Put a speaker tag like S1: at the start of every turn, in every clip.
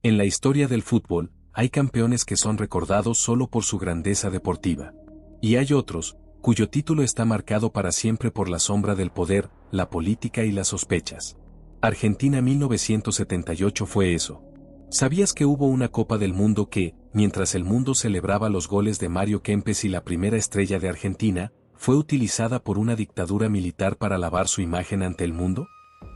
S1: En la historia del fútbol, hay campeones que son recordados solo por su grandeza deportiva. Y hay otros, cuyo título está marcado para siempre por la sombra del poder, la política y las sospechas. Argentina 1978 fue eso. ¿Sabías que hubo una Copa del Mundo que, mientras el mundo celebraba los goles de Mario Kempes y la primera estrella de Argentina, fue utilizada por una dictadura militar para lavar su imagen ante el mundo?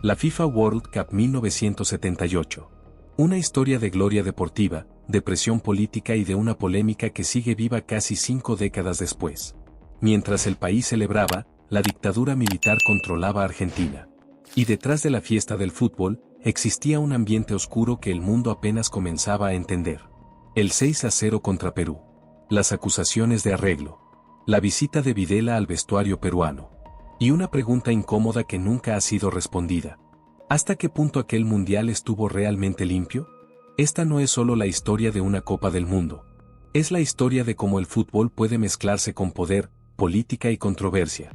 S1: La FIFA World Cup 1978. Una historia de gloria deportiva, de presión política y de una polémica que sigue viva casi 5 décadas después. Mientras el país celebraba, la dictadura militar controlaba Argentina. Y detrás de la fiesta del fútbol, existía un ambiente oscuro que el mundo apenas comenzaba a entender. El 6-0 contra Perú. Las acusaciones de arreglo. La visita de Videla al vestuario peruano. Y una pregunta incómoda que nunca ha sido respondida. ¿Hasta qué punto aquel mundial estuvo realmente limpio? Esta no es solo la historia de una Copa del Mundo. Es la historia de cómo el fútbol puede mezclarse con poder, política y controversia.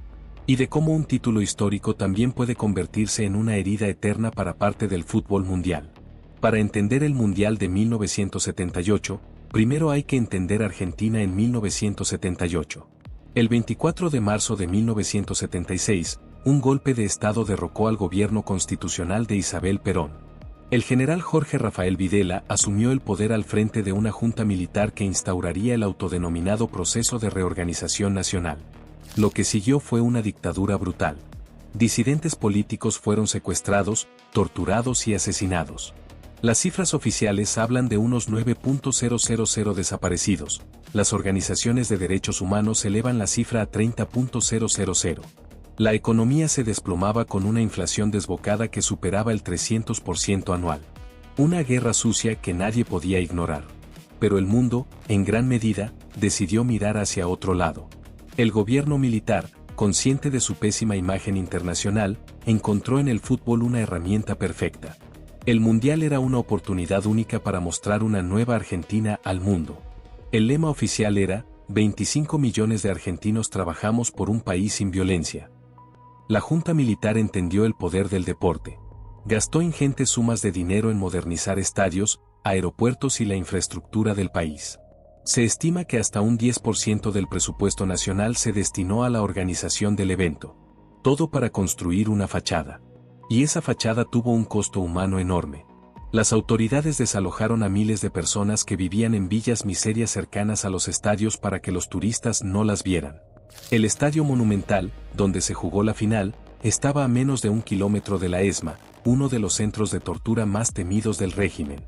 S1: Y de cómo un título histórico también puede convertirse en una herida eterna para parte del fútbol mundial. Para entender el Mundial de 1978, primero hay que entender Argentina en 1978. El 24 de marzo de 1976, un golpe de Estado derrocó al gobierno constitucional de Isabel Perón. El general Jorge Rafael Videla asumió el poder al frente de una junta militar que instauraría el autodenominado proceso de reorganización nacional. Lo que siguió fue una dictadura brutal. Disidentes políticos fueron secuestrados, torturados y asesinados. Las cifras oficiales hablan de unos 9.000 desaparecidos. Las organizaciones de derechos humanos elevan la cifra a 30.000. La economía se desplomaba con una inflación desbocada que superaba el 300% anual. Una guerra sucia que nadie podía ignorar. Pero el mundo, en gran medida, decidió mirar hacia otro lado. El gobierno militar, consciente de su pésima imagen internacional, encontró en el fútbol una herramienta perfecta. El Mundial era una oportunidad única para mostrar una nueva Argentina al mundo. El lema oficial era, 25 millones de argentinos trabajamos por un país sin violencia. La junta militar entendió el poder del deporte. Gastó ingentes sumas de dinero en modernizar estadios, aeropuertos y la infraestructura del país. Se estima que hasta un 10% del presupuesto nacional se destinó a la organización del evento. Todo para construir una fachada. Y esa fachada tuvo un costo humano enorme. Las autoridades desalojaron a miles de personas que vivían en villas miserias cercanas a los estadios para que los turistas no las vieran. El Estadio Monumental, donde se jugó la final, estaba a menos de 1 kilómetro de la ESMA, uno de los centros de tortura más temidos del régimen.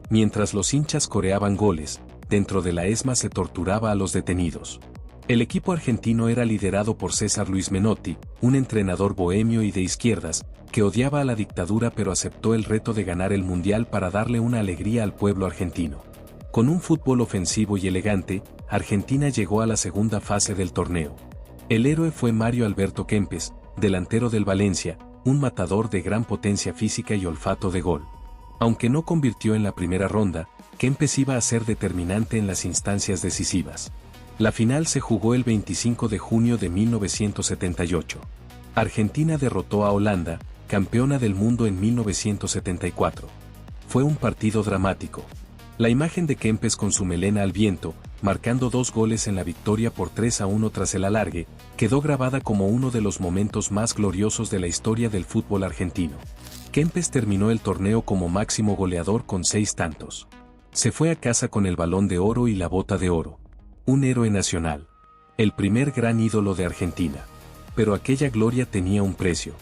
S1: Mientras los hinchas coreaban goles, dentro de la ESMA se torturaba a los detenidos. El equipo argentino era liderado por César Luis Menotti, un entrenador bohemio y de izquierdas, que odiaba a la dictadura pero aceptó el reto de ganar el Mundial para darle una alegría al pueblo argentino. Con un fútbol ofensivo y elegante, Argentina llegó a la segunda fase del torneo. El héroe fue Mario Alberto Kempes, delantero del Valencia, un matador de gran potencia física y olfato de gol. Aunque no convirtió en la primera ronda, Kempes iba a ser determinante en las instancias decisivas. La final se jugó el 25 de junio de 1978. Argentina derrotó a Holanda, campeona del mundo en 1974. Fue un partido dramático. La imagen de Kempes con su melena al viento, marcando 2 goles en la victoria por 3-1 tras el alargue, quedó grabada como uno de los momentos más gloriosos de la historia del fútbol argentino. Kempes terminó el torneo como máximo goleador con 6 tantos. Se fue a casa con el Balón de Oro y la Bota de Oro. Un héroe nacional. El primer gran ídolo de Argentina. Pero aquella gloria tenía un precio.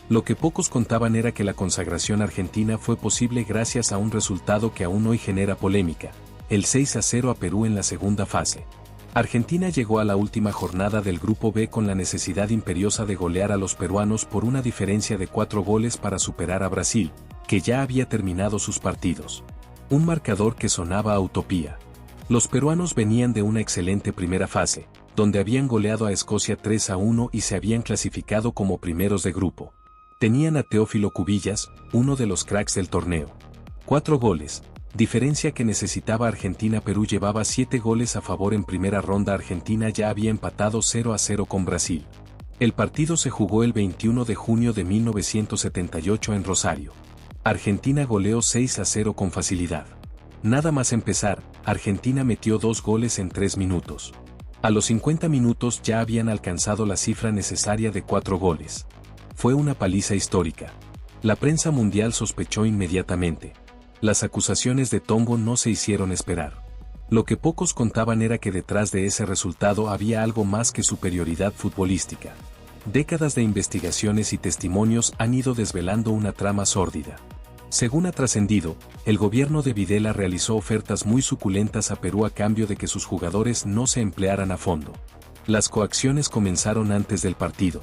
S1: Lo que pocos contaban era que la consagración argentina fue posible gracias a un resultado que aún hoy genera polémica, el 6-0 a Perú en la segunda fase. Argentina llegó a la última jornada del Grupo B con la necesidad imperiosa de golear a los peruanos por una diferencia de 4 goles para superar a Brasil, que ya había terminado sus partidos. Un marcador que sonaba a utopía. Los peruanos venían de una excelente primera fase, donde habían goleado a Escocia 3-1 y se habían clasificado como primeros de grupo. Tenían a Teófilo Cubillas, uno de los cracks del torneo. 4 goles, diferencia que necesitaba Argentina. Perú llevaba 7 goles a favor en primera ronda. Argentina ya había empatado 0-0 con Brasil. El partido se jugó el 21 de junio de 1978 en Rosario. Argentina goleó 6-0 con facilidad. Nada más empezar, Argentina metió 2 goles en 3 minutos. A los 50 minutos ya habían alcanzado la cifra necesaria de 4 goles. Fue una paliza histórica. La prensa mundial sospechó inmediatamente. Las acusaciones de Tombo no se hicieron esperar. Lo que pocos contaban era que detrás de ese resultado había algo más que superioridad futbolística. Décadas de investigaciones y testimonios han ido desvelando una trama sórdida. Según ha trascendido, el gobierno de Videla realizó ofertas muy suculentas a Perú a cambio de que sus jugadores no se emplearan a fondo. Las coacciones comenzaron antes del partido.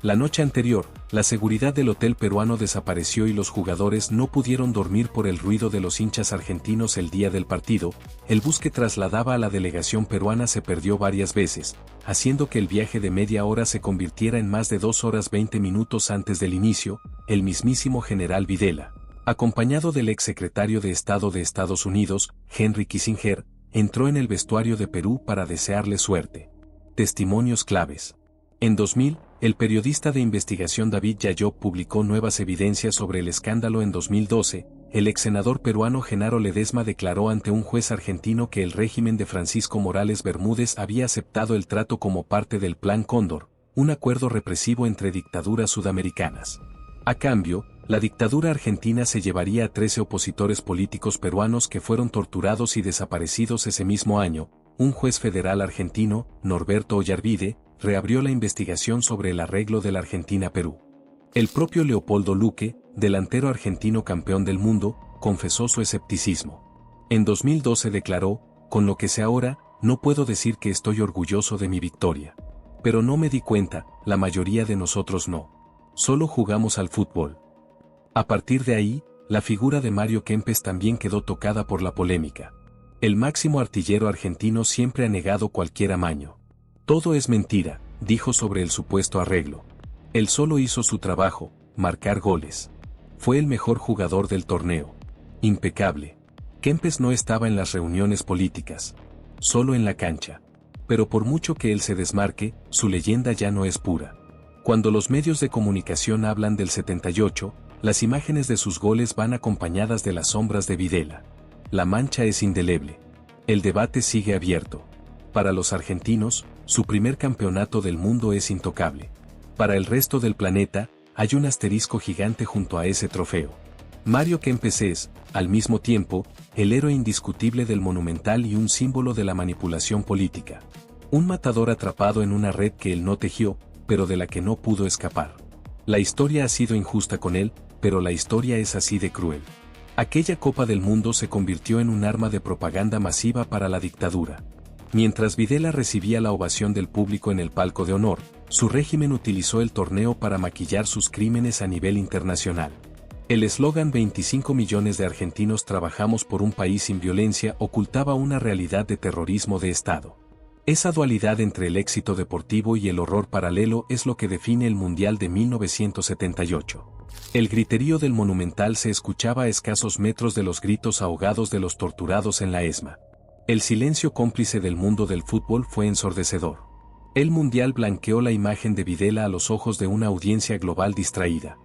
S1: La noche anterior, la seguridad del hotel peruano desapareció y los jugadores no pudieron dormir por el ruido de los hinchas argentinos el día del partido. El bus que trasladaba a la delegación peruana se perdió varias veces, haciendo que el viaje de media hora se convirtiera en más de 2 horas 20 minutos antes del inicio. El mismísimo general Videla, acompañado del exsecretario de Estado de Estados Unidos, Henry Kissinger, entró en el vestuario de Perú para desearle suerte. Testimonios claves. En 2000, el periodista de investigación David Yayo publicó nuevas evidencias sobre el escándalo. En 2012, el ex senador peruano Genaro Ledesma declaró ante un juez argentino que el régimen de Francisco Morales Bermúdez había aceptado el trato como parte del Plan Cóndor, un acuerdo represivo entre dictaduras sudamericanas. A cambio, la dictadura argentina se llevaría a 13 opositores políticos peruanos que fueron torturados y desaparecidos ese mismo año. Un juez federal argentino, Norberto Ollarvide, reabrió la investigación sobre el arreglo de la Argentina-Perú. El propio Leopoldo Luque, delantero argentino campeón del mundo, confesó su escepticismo. En 2012 declaró: "Con lo que sé ahora, no puedo decir que estoy orgulloso de mi victoria. Pero no me di cuenta, la mayoría de nosotros no. Solo jugamos al fútbol". A partir de ahí, la figura de Mario Kempes también quedó tocada por la polémica. El máximo artillero argentino siempre ha negado cualquier amaño. "Todo es mentira", dijo sobre el supuesto arreglo. Él solo hizo su trabajo, marcar goles. Fue el mejor jugador del torneo. Impecable. Kempes no estaba en las reuniones políticas, solo en la cancha. Pero por mucho que él se desmarque, su leyenda ya no es pura. Cuando los medios de comunicación hablan del 78, las imágenes de sus goles van acompañadas de las sombras de Videla. La mancha es indeleble. El debate sigue abierto. Para los argentinos, su primer campeonato del mundo es intocable. Para el resto del planeta, hay un asterisco gigante junto a ese trofeo. Mario Kempes es, al mismo tiempo, el héroe indiscutible del Monumental y un símbolo de la manipulación política. Un matador atrapado en una red que él no tejió, pero de la que no pudo escapar. La historia ha sido injusta con él, pero la historia es así de cruel. Aquella Copa del Mundo se convirtió en un arma de propaganda masiva para la dictadura. Mientras Videla recibía la ovación del público en el palco de honor, su régimen utilizó el torneo para maquillar sus crímenes a nivel internacional. El eslogan 25 millones de argentinos trabajamos por un país sin violencia ocultaba una realidad de terrorismo de Estado. Esa dualidad entre el éxito deportivo y el horror paralelo es lo que define el Mundial de 1978. El griterío del Monumental se escuchaba a escasos metros de los gritos ahogados de los torturados en la ESMA. El silencio cómplice del mundo del fútbol fue ensordecedor. El Mundial blanqueó la imagen de Videla a los ojos de una audiencia global distraída.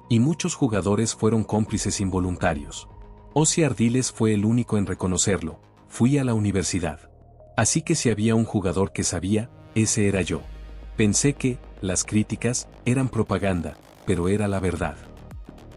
S1: Y muchos jugadores fueron cómplices involuntarios. Ossi Ardiles fue el único en reconocerlo: "Fui a la universidad. Así que si había un jugador que sabía, ese era yo. Pensé que las críticas eran propaganda, pero era la verdad".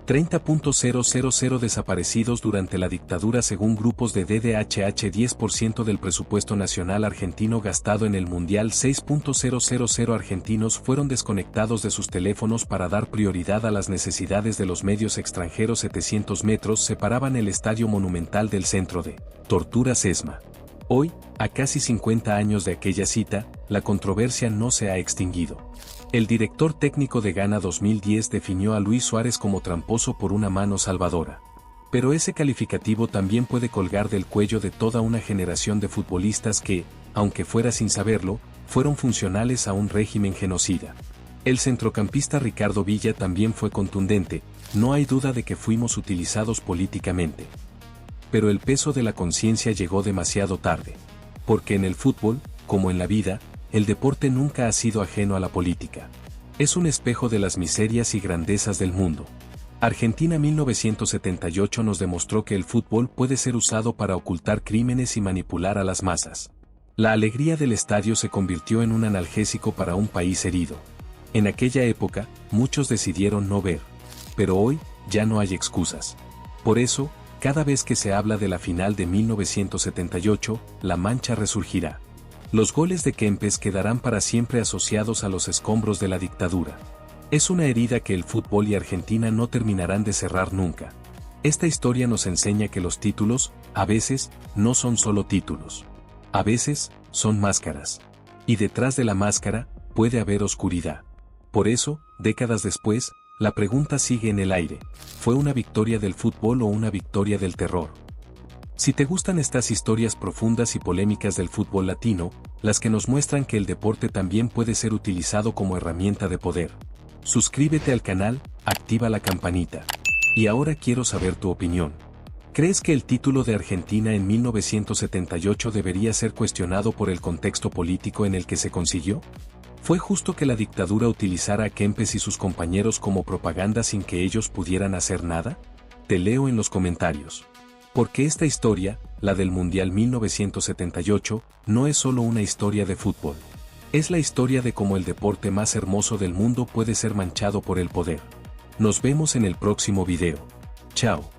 S1: 30.000 desaparecidos durante la dictadura según grupos de DDHH. 10% del presupuesto nacional argentino gastado en el Mundial. 6.000 argentinos fueron desconectados de sus teléfonos para dar prioridad a las necesidades de los medios extranjeros. 700 metros separaban el Estadio Monumental del centro de torturas ESMA. Hoy, a casi 50 años de aquella cita, la controversia no se ha extinguido. El director técnico de Ghana 2010 definió a Luis Suárez como tramposo por una mano salvadora. Pero ese calificativo también puede colgar del cuello de toda una generación de futbolistas que, aunque fuera sin saberlo, fueron funcionales a un régimen genocida. El centrocampista Ricardo Villa también fue contundente: "No hay duda de que fuimos utilizados políticamente". Pero el peso de la conciencia llegó demasiado tarde. Porque en el fútbol, como en la vida, el deporte nunca ha sido ajeno a la política. Es un espejo de las miserias y grandezas del mundo. Argentina 1978 nos demostró que el fútbol puede ser usado para ocultar crímenes y manipular a las masas. La alegría del estadio se convirtió en un analgésico para un país herido. En aquella época, muchos decidieron no ver. Pero hoy, ya no hay excusas. Por eso, cada vez que se habla de la final de 1978, la mancha resurgirá. Los goles de Kempes quedarán para siempre asociados a los escombros de la dictadura. Es una herida que el fútbol y Argentina no terminarán de cerrar nunca. Esta historia nos enseña que los títulos, a veces, no son solo títulos. A veces, son máscaras. Y detrás de la máscara, puede haber oscuridad. Por eso, décadas después, la pregunta sigue en el aire: ¿fue una victoria del fútbol o una victoria del terror? Si te gustan estas historias profundas y polémicas del fútbol latino, las que nos muestran que el deporte también puede ser utilizado como herramienta de poder, suscríbete al canal, activa la campanita. Y ahora quiero saber tu opinión. ¿Crees que el título de Argentina en 1978 debería ser cuestionado por el contexto político en el que se consiguió? ¿Fue justo que la dictadura utilizara a Kempes y sus compañeros como propaganda sin que ellos pudieran hacer nada? Te leo en los comentarios. Porque esta historia, la del Mundial 1978, no es solo una historia de fútbol. Es la historia de cómo el deporte más hermoso del mundo puede ser manchado por el poder. Nos vemos en el próximo video. Chao.